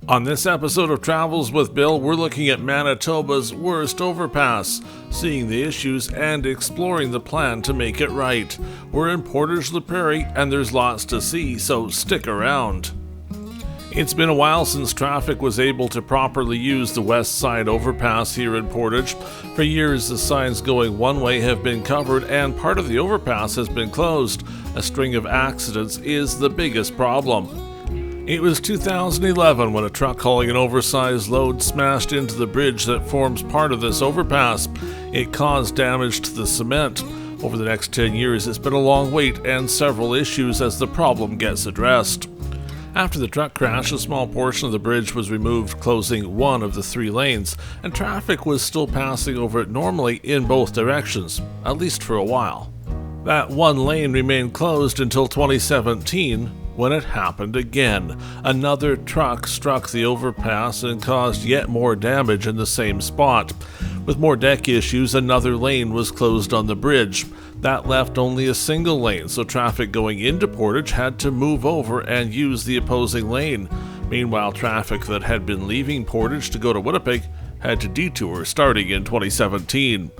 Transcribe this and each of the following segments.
On this episode of Travels with Bill, we're looking at Manitoba's worst overpass, seeing the issues and exploring the plan to make it right. We're in Portage, Prairie, and there's lots to see, so stick around. It's been a while since traffic was able to properly use the west side overpass here in Portage. For years, the signs going one way have been covered and part of the overpass has been closed. A string of accidents is the biggest problem. It was 2011 when a truck hauling an oversized load smashed into the bridge that forms part of this overpass. It caused damage to the cement. Over the next 10 years, it's been a long wait and several issues as the problem gets addressed. After the truck crash, a small portion of the bridge was removed, closing one of the three lanes, and traffic was still passing over it normally in both directions, at least for a while. That one lane remained closed until 2017, when it happened again. Another truck struck the overpass and caused yet more damage in the same spot. With more deck issues, another lane was closed on the bridge. That left only a single lane, so traffic going into Portage had to move over and use the opposing lane. Meanwhile, traffic that had been leaving Portage to go to Winnipeg had to detour starting in 2017.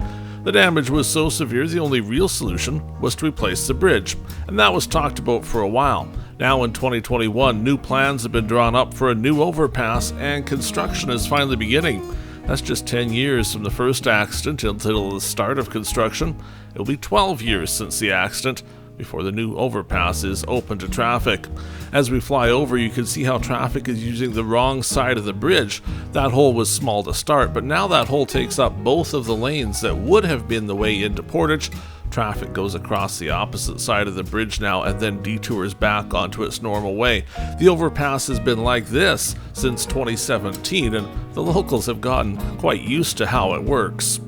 The damage was so severe, the only real solution was to replace the bridge, and that was talked about for a while. Now in 2021, new plans have been drawn up for a new overpass and construction is finally beginning. That's just 10 years from the first accident until the start of construction. It'll be 12 years since the accident before the new overpass is open to traffic. As we fly over, you can see how traffic is using the wrong side of the bridge. That hole was small to start, but now that hole takes up both of the lanes that would have been the way into Portage. Traffic goes across the opposite side of the bridge now and then detours back onto its normal way. The overpass has been like this since 2017, and the locals have gotten quite used to how it works.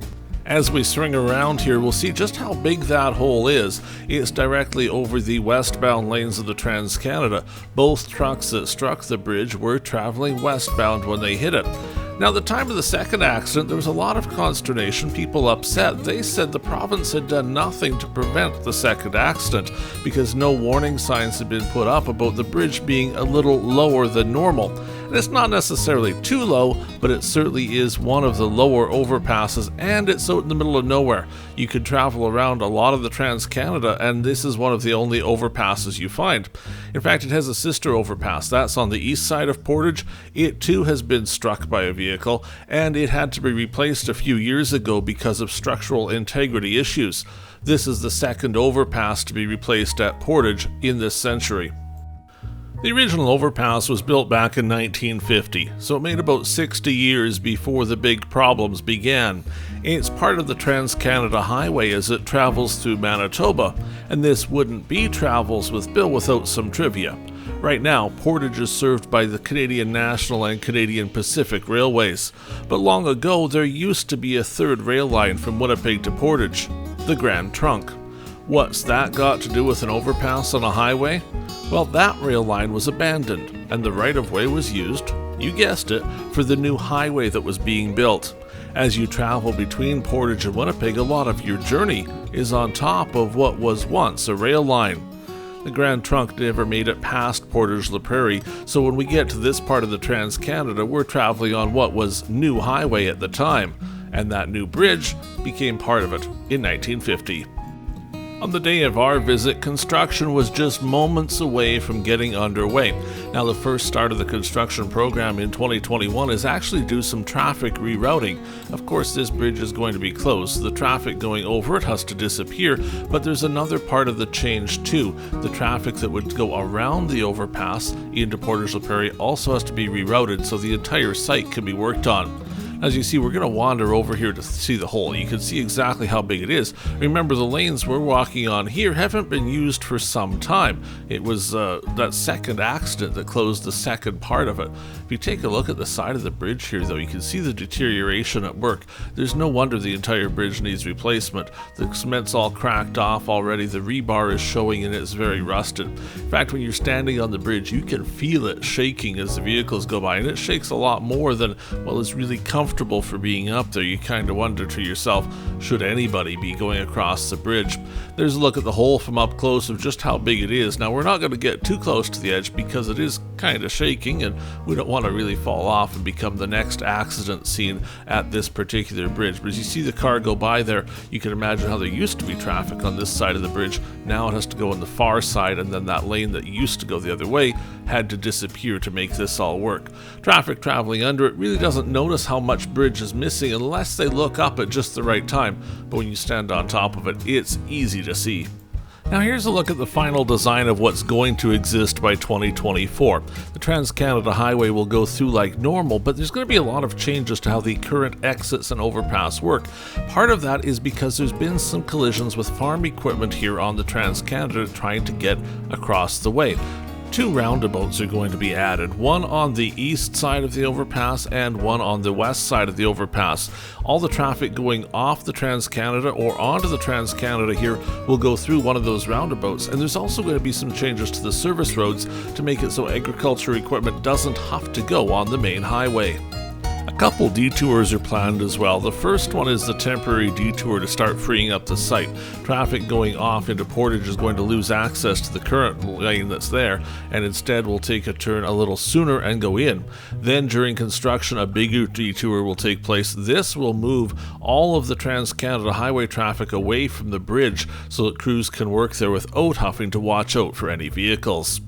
As we swing around here, we'll see just how big that hole is. It's directly over the westbound lanes of the transcanada. Both trucks that struck the bridge were traveling westbound when they hit it. Now, at the time of the second accident, there was a lot of consternation, people upset. They said the province had done nothing to prevent the second accident because no warning signs had been put up about the bridge being a little lower than normal. And it's not necessarily too low, but it certainly is one of the lower overpasses, and it's out in the middle of nowhere. You could travel around a lot of the transcanada, and this is one of the only overpasses you find. In fact, it has a sister overpass. That's on the east side of Portage. It too has been struck by a vehicle, and it had to be replaced a few years ago because of structural integrity issues. This is the second overpass to be replaced at Portage in this century. The original overpass was built back in 1950, so it made about 60 years before the big problems began. It's part of the Transcanada Highway as it travels through Manitoba, and this wouldn't be Travels with Bill without some trivia. Right now, Portage is served by the Canadian National and Canadian Pacific Railways, but long ago there used to be a third rail line from Winnipeg to Portage, the Grand Trunk. What's that got to do with an overpass on a highway? Well, that rail line was abandoned, and the right-of-way was used, you guessed it, for the new highway that was being built. As you travel between Portage and Winnipeg, a lot of your journey is on top of what was once a rail line. The Grand Trunk never made it past Portage Prairie, so when we get to this part of the Transcanada, we're traveling on what was new highway at the time, and that new bridge became part of it in 1950. On the day of our visit, construction was just moments away from getting underway. Now, the first start of the construction program in 2021 is actually due some traffic rerouting. Of course, this bridge is going to be closed, so the traffic going over it has to disappear, but there's another part of the change too. The traffic that would go around the overpass into Portage Prairie also has to be rerouted so the entire site can be worked on. As you see, we're going to wander over here to see the hole. You can see exactly how big it is. Remember, the lanes we're walking on here haven't been used for some time. It was that second accident that closed the second part of it. If you take a look at the side of the bridge here, though, you can see the deterioration at work. There's no wonder the entire bridge needs replacement. The cement's all cracked off already. The rebar is showing and it's very rusted. In fact, when you're standing on the bridge, you can feel it shaking as the vehicles go by, and it shakes a lot more than, well, is really comfortable uncomfortable for being up there. You kind of wonder to yourself, should anybody be going across the bridge? There's a look at the hole from up close of just how big it is. Now, we're not going to get too close to the edge because it is kind of shaking, and we don't want to really fall off and become the next accident scene at this particular bridge. But as you see the car go by there, you can imagine how there used to be traffic on this side of the bridge. Now it has to go on the far side, and then that lane that used to go the other way had to disappear to make this all work. Traffic traveling under it really doesn't notice how much bridge is missing unless they look up at just the right time, but when you stand on top of it, it's easy to see. Now here's a look at the final design of what's going to exist by 2024. The Trans-Canada Highway will go through like normal, but there's going to be a lot of changes to how the current exits and overpass work. Part of that is because there's been some collisions with farm equipment here on the Trans-Canada trying to get across the way. 2 roundabouts are going to be added, one on the east side of the overpass and one on the west side of the overpass. All the traffic going off the Trans-Canada or onto the Trans-Canada here will go through one of those roundabouts, and there's also going to be some changes to the service roads to make it so agriculture equipment doesn't have to go on the main highway. A couple detours are planned as well. The first one is the temporary detour to start freeing up the site. Traffic going off into Portage is going to lose access to the current lane that's there, and instead will take a turn a little sooner and go in. Then during construction, a bigger detour will take place. This will move all of the Trans-Canada Highway traffic away from the bridge so that crews can work there without having to watch out for any vehicles.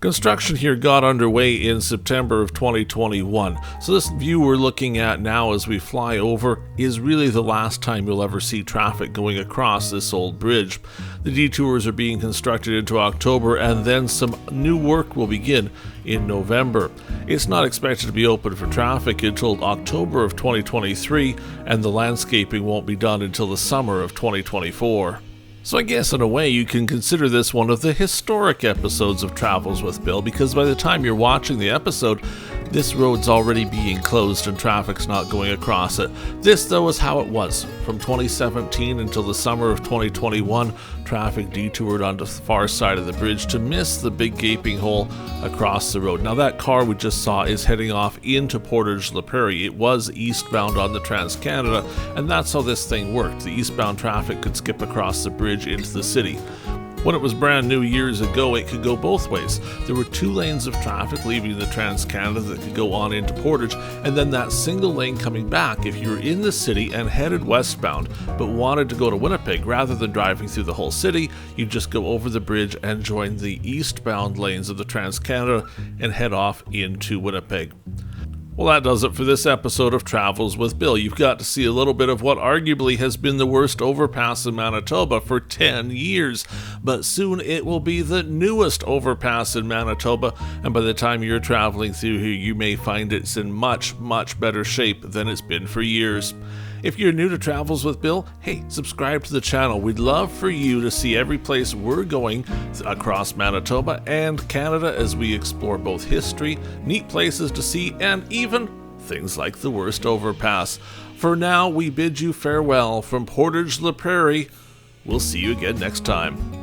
Construction here got underway in September of 2021, so this view we're looking at now as we fly over is really the last time you'll ever see traffic going across this old bridge. The detours are being constructed into October, and then some new work will begin in November. It's not expected to be open for traffic until October of 2023, and the landscaping won't be done until the summer of 2024. So I guess in a way you can consider this one of the historic episodes of Travels with Bill, because by the time you're watching the episode, this road's already being closed and traffic's not going across it. This, though, is how it was. From 2017 until the summer of 2021, traffic detoured onto the far side of the bridge to miss the big gaping hole across the road. Now that car we just saw is heading off into Portage, Prairie. It was eastbound on the Trans-Canada, and that's how this thing worked. The eastbound traffic could skip across the bridge into the city. When it was brand new years ago, it could go both ways. There were 2 lanes of traffic leaving the Trans-Canada that could go on into Portage, and then that single lane coming back if you were in the city and headed westbound, but wanted to go to Winnipeg. Rather than driving through the whole city, you just go over the bridge and join the eastbound lanes of the Trans-Canada and head off into Winnipeg. Well, that does it for this episode of Travels with Bill. You've got to see a little bit of what arguably has been the worst overpass in Manitoba for 10 years. But soon it will be the newest overpass in Manitoba, and by the time you're traveling through here, you may find it's in much, much better shape than it's been for years. If you're new to Travels with Bill, hey, subscribe to the channel. We'd love for you to see every place we're going across Manitoba and Canada as we explore both history, neat places to see, and even things like the worst overpass. For now, we bid you farewell from Portage, Prairie. We'll see you again next time.